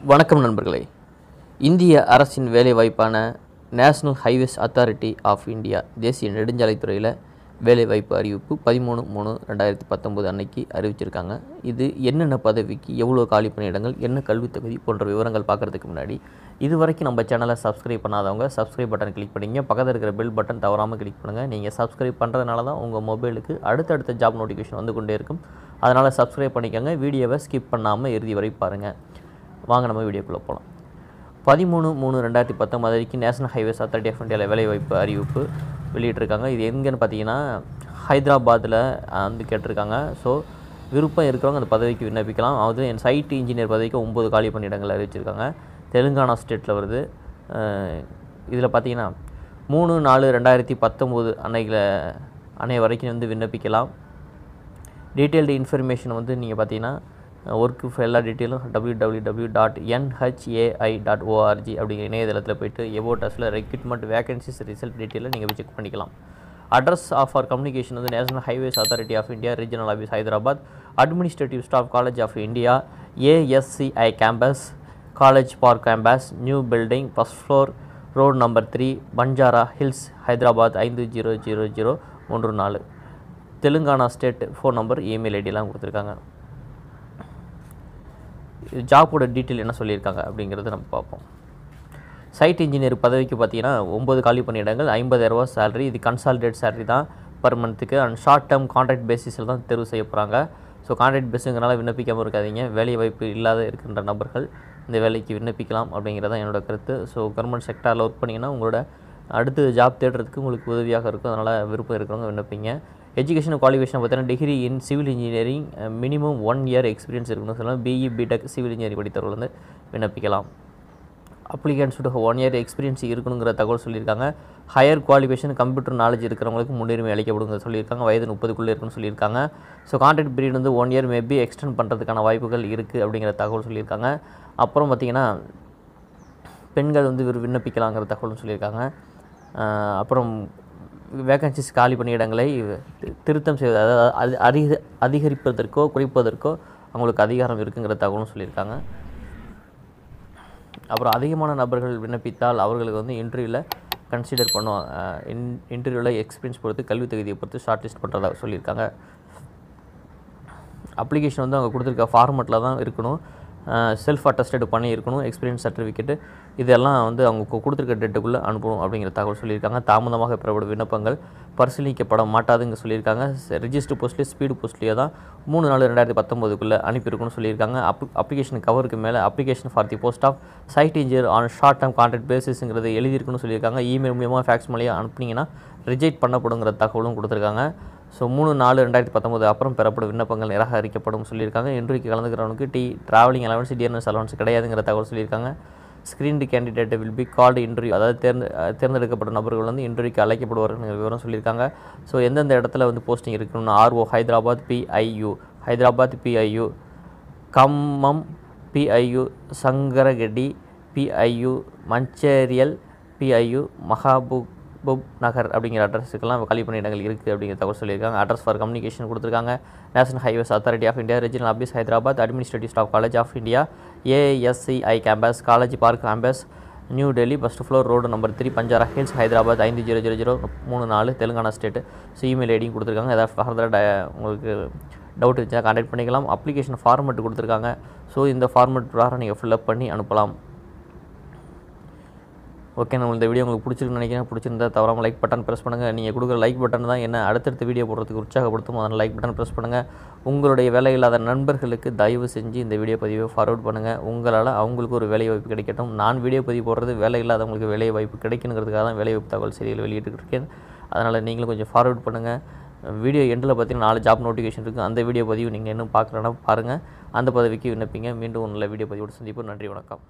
வணக்கம் நண்பர்களே. இந்திய அரசின் வேலைவாய்ப்பான National Highways Authority of India தேசிய நெடுஞ்சாலைத்துறையில் வேலைவாய்ப்பு அறிவிப்பு 13/3/2019 அன்னைக்கு அறிவிச்சிருக்காங்க. இது என்னென்ன பதவிக்கு எவ்வளோ காலி பணியிடங்கள், என்ன கல்வித் தகுதி போன்ற விவரங்கள் பார்க்குறதுக்கு முன்னாடி இது வரைக்கும் நம்ம சேனலை சப்ஸ்கிரைப் பண்ணாதவங்க சப்ஸ்கிரைப் பட்டன் கிளிக் பண்ணிங்க. பக்கத்தில் இருக்கிற பெல் பட்டன் தவறாமல் கிளிக் பண்ணுங்கள். நீங்கள் சப்ஸ்கிரைப் பண்ணுறதுனால தான் உங்கள் மொபைலுக்கு அடுத்தடுத்த ஜாப் நோட்டிஃபிகேஷன் வந்து கொண்டே இருக்கும். அதனால் சப்ஸ்கிரைப் பண்ணிக்கோங்க. வீடியோவை ஸ்கிப் பண்ணாமல் இறுதி வரை பாருங்கள். வாங்க நம்ம வீடியோக்குள்ளே போகலாம். 13/3/2019 நேஷனல் ஹைவேஸ் அத்தாரிட்டி ஆஃப் இந்தியாவில் வேலைவாய்ப்பு அறிவிப்பு வெளியிட்டிருக்காங்க. இது எங்கேன்னு பார்த்தீங்கன்னா ஹைதராபாத்தில் வந்து கேட்டிருக்காங்க. ஸோ விருப்பம் இருக்கிறவங்க அந்த பதவிக்கு விண்ணப்பிக்கலாம். அது என் சைட் இன்ஜினியர் பதவிக்கு 9 காலி பணியிடங்கள் அறிவிச்சிருக்காங்க. தெலுங்கானா ஸ்டேட்டில் வருது. இதில் பார்த்தீங்கன்னா 3/4/2019 அன்னைய வரைக்கும் வந்து விண்ணப்பிக்கலாம். டீட்டெயில்டு இன்ஃபர்மேஷன் வந்து நீங்கள் பார்த்தீங்கன்னா ஒர்க்கு எல்லா டீட்டெயிலும் www.nhai.org அப்படிங்கிற இணையதளத்தில் போய்ட்டு எபோட்டஸில் ரெக்ரூட்மெண்ட் வேகன்சிஸ் ரிசல்ட் டீட்டெயிலை நீங்கள் செக் பண்ணிக்கலாம். அட்ரஸ் ஆஃப் ஆர் கம்யூனிகேஷன் வந்து National Highways Authority of India regional office Hyderabad, Administrative Staff College of India, ASCI campus, college park campus, new building, first floor, road number 3, Banjara Hills, Hyderabad 500034. Telangana state phone number, email ஐடியெலாம் கொடுத்துருக்காங்க. ஜாப்போட detail என்ன சொல்லியிருக்காங்க அப்படிங்கிறத நம்ம பார்ப்போம். Site engineer பதவிக்கு பார்த்தீங்கன்னா 9 காலி பணியிடங்கள், 50,000 சேலரி. இது கன்சாலிடேட் சேலரி தான் பர் மந்த்துக்கு. அண்ட் ஷார்ட் டேர்ம் கான்ட்ராக்ட் பேசிஸில் தான் தேர்வு செய்ய போகிறாங்க. ஸோ கான்ட்ராக்ட் பேஸுங்கிறனால விண்ணப்பிக்காமல் இருக்காதீங்க. வேலை வாய்ப்பு இல்லாத இருக்கின்ற நபர்கள் இந்த வேலைக்கு விண்ணப்பிக்கலாம் அப்படிங்கிறதான் என்னோட கருத்து. ஸோ கவர்மெண்ட் செக்டாரில் ஒர்க் பண்ணிங்கன்னா உங்களோட அடுத்து ஜாப் தேடுறதுக்கு உங்களுக்கு உதவியாக இருக்கும். அதனால் விருப்பம் இருக்கிறவங்க விண்ணப்பிங்க. எஜுகேஷன் குவாலிஃபிகேஷன் பார்த்தீங்கன்னா degree in civil engineering, minimum 1 year experience இருக்குன்னு சொல்லலாம். BE BTech சிவில் இன்ஜினியரிங் படித்தவர்கள் வந்து விண்ணப்பிக்கலாம். அப்ளிகன்ஸ் 1 இயர் எக்ஸ்பீரியன்ஸ் இருக்கணுங்கிற தகவல் சொல்லியிருக்காங்க. ஹையர் குவாலிஃபிகேஷன் கம்ப்யூட்டர் நாலேஜ் இருக்கிறவங்களுக்கு முன்னுரிமை அளிக்கப்படுங்க சொல்லியிருக்காங்க. வயது 30க்குள்ளே இருக்குன்னு சொல்லியிருக்காங்க. ஸோ கான்ட்ராக்ட் பீரியட் வந்து 1 இயர் மேபி எக்ஸ்டெண்ட் பண்ணுறதுக்கான வாய்ப்புகள் இருக்குது அப்படிங்கிற தகவல் சொல்லியிருக்காங்க. அப்புறம் பார்த்திங்கன்னா பெண்கள் வந்து விண்ணப்பிக்கலாங்கிற தகவலும் சொல்லியிருக்காங்க. அப்புறம் வேகன்சிஸ் காலி பணியிடங்களை திருத்தம் செய்வது, அதாவது அதிகரிப்பதற்கோ குறைப்பதற்கோ அவங்களுக்கு அதிகாரம் இருக்குங்கிற தகவலும் சொல்லியிருக்காங்க. அப்புறம் அதிகமான நபர்கள் விண்ணப்பித்தால் அவர்களுக்கு வந்து இன்டர்வியூவில் கன்சிடர் பண்ணுவோம். இன்டர்வியூவில் எக்ஸ்பீரியன்ஸ் பொறுத்து, கல்வி தகுதியை பொறுத்து ஷார்ட் லிஸ்ட் பண்ணுறதா சொல்லியிருக்காங்க. அப்ளிகேஷன் வந்து அவங்க கொடுத்துருக்க ஃபார்மெட்டில் தான் இருக்கணும். செல்ஃப் அட்டஸ்டட் பண்ணி இருக்கணும். எக்ஸ்பீரியன்ஸ் சர்டிஃபிகேட்டு இதெல்லாம் வந்து அவங்க கொடுத்துருக்க டேட்டுக்குள்ளே அனுப்பணும் அப்படிங்கிற தகவல் சொல்லியிருக்காங்க. தாமதமாக பெறப்படும் விண்ணப்பங்கள் பரிசீலிக்கப்பட மாட்டாதுங்க சொல்லியிருக்காங்க. ரிஜிஸ்டர் போஸ்ட்லேயே ஸ்பீடு போஸ்ட்லேயே தான் 3/4/2019 அனுப்பியிருக்குன்னு சொல்லியிருக்காங்க. அப்ளிகேஷன் கவருக்கு மேலே application for the post of site engineer on short term contract பேசிஸுங்கிறது எழுதியிருக்குன்னு சொல்லியிருக்காங்க. இமெயில் மூலியமாக ஃபேக்ஸ் மூலியம் அனுப்புனீங்கன்னா ரிஜெக்ட் பண்ணப்படுங்கிற தகவலும் கொடுத்துருக்காங்க. ஸோ 3/4/2019 அப்புறம் பெறப்படும் விண்ணப்பங்கள் நிராகரிக்கப்படும் சொல்லியிருக்காங்க. இன்டர்வியூக்கு கலந்துக்கிறவனுக்கு ட்ராவலிங் அலவன்ஸ், டிஎன்எஸ் அலவன்ஸ் கிடையாதுங்கிற தகவல் சொல்லியிருக்காங்க. Screened candidate will be called interview, அதாவது தேர்ந்தெடுக்கப்பட்ட நபர்கள் வந்து இன்டர்வியூக்கு அழைக்கப்படுவார்கள் விவரம் சொல்லியிருக்காங்க. ஸோ எந்தெந்த இடத்துல வந்து போஸ்டிங் இருக்கணும்னு RO Hyderabad PIU, Khammam PIU, சங்கரகடி PIU, Mancherial PIU, மகாபூப் நகர் அப்படிங்கிற அட்ரஸுக்கெல்லாம் காலி பணியிடங்கள் இருக்குது அப்படிங்கிற தகவல் சொல்லியிருக்காங்க. அட்ரஸ் ஃபார் கம்யூனிகேஷன் கொடுத்துருக்காங்க. National Highways Authority of India regional office Hyderabad, Administrative Staff College of India, ASCI campus, college park campus, New Delhi, first floor, road number 3, Banjara Hills, Hyderabad 500034. Telangana state. So email ஐடியும் கொடுத்துருக்காங்க. ஏதாவது ஃபர்தராக உங்களுக்கு டவுட் இருந்துச்சுன்னா கான்டாக்ட் பண்ணிக்கலாம். Application format கொடுத்துருக்காங்க. So இந்த format பிரகாரம் நீங்கள் ஃபில்அப் பண்ணி அனுப்பலாம். ஓகே, நம்ம இந்த வீடியோ உங்களுக்கு பிடிச்சிருக்குன்னு நினைக்கிறேன். பிடிச்சிருந்தா தவறாமல் லைக் பட்டன் ப்ரெஸ் பண்ணுங்கள். நீங்கள் கொடுக்குற லைக் பட்டன் தான் என்ன அடுத்தடுத்த வீடியோ போடுறதுக்கு உற்சாகப்படுத்தும். அதனால் லைக் பட்டன் ப்ரெஸ் பண்ணுங்கள். உங்களுடைய வேலை இல்லாத நண்பர்களுக்கு தயவு செஞ்சு இந்த வீடியோ பதிவை ஃபார்வர்ட் பண்ணுங்கள். உங்களால் அவங்களுக்கு ஒரு வேலை வாய்ப்பு கிடைக்கட்டும். நான் வீடியோ பதிவு போடுறது வேலை இல்லாதவங்களுக்கு வேலை வாய்ப்பு கிடைக்கணுங்கிறதுக்காக தான் வேலை வாய்ப்பு தகவல் செய்திகள் வெளியிட்டு இருக்கேன். அதனால் நீங்களும் கொஞ்சம் ஃபார்வர்ட் பண்ணுங்கள். வீடியோ எண்டில் பார்த்தீங்கன்னா 4 ஜாப் நோட்டிஃபிகேஷன் இருக்குது. அந்த வீடியோ பதிவு நீங்கள் இன்னும் பார்க்கலன்னா பாருங்கள். அந்த பதவிக்கு விண்ணப்பிங்க. மீண்டும் நல்ல வீடியோ பதிவோடு சந்திப்போம். நன்றி, வணக்கம்.